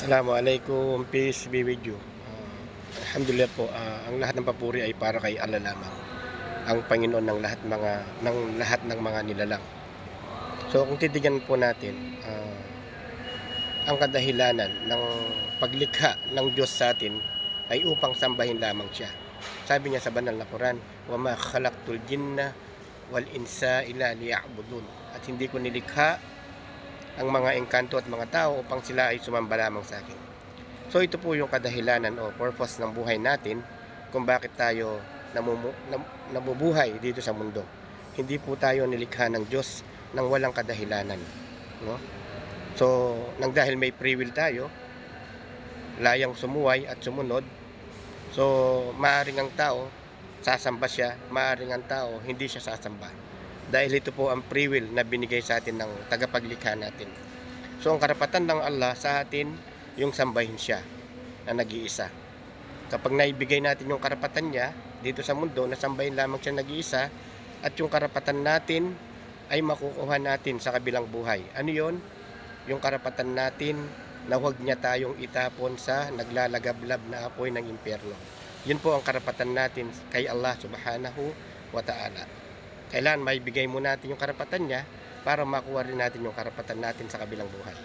Assalamualaikum, peace be with you. Alhamdulillah po, ang lahat ng papuri ay para kay Allah lamang, ang Panginoon ng lahat ng mga nilalang. So kung titignan po natin, ang kadahilanan ng paglikha ng Diyos sa atin ay upang sambahin lamang siya. Sabi niya sa banal na Quran, "Wa ma khalaqtul jinna wal insa illa liya'budun." At hindi ko nilikha ang mga engkanto at mga tao upang sila ay sumamba lamang sa akin. So ito po yung kadahilanan o purpose ng buhay natin kung bakit tayo nabubuhay dito sa mundo. Hindi po tayo nilikha ng Diyos ng walang kadahilanan, no? So, nang dahil may free will tayo, layang sumuway at sumunod. So, maaring ang tao sasamba siya, maaring ang tao hindi siya sasamba. Dahil ito po ang free will na binigay sa atin ng tagapaglikha natin. So, ang karapatan ng Allah sa atin yung sambahin siya na nag-iisa. Kapag naibigay natin yung karapatan niya dito sa mundo na sambahin lamang siya nag-iisa, at yung karapatan natin ay makukuha natin sa kabilang buhay. Ano yon? Yung karapatan natin na huwag niya tayong itapon sa naglalagablab na apoy ng impyerno. Yun po ang karapatan natin kay Allah subhanahu wa ta'ala. Kailangan maibigay mo natin yung karapatan niya para makuha rin natin yung karapatan natin sa kabilang buhay.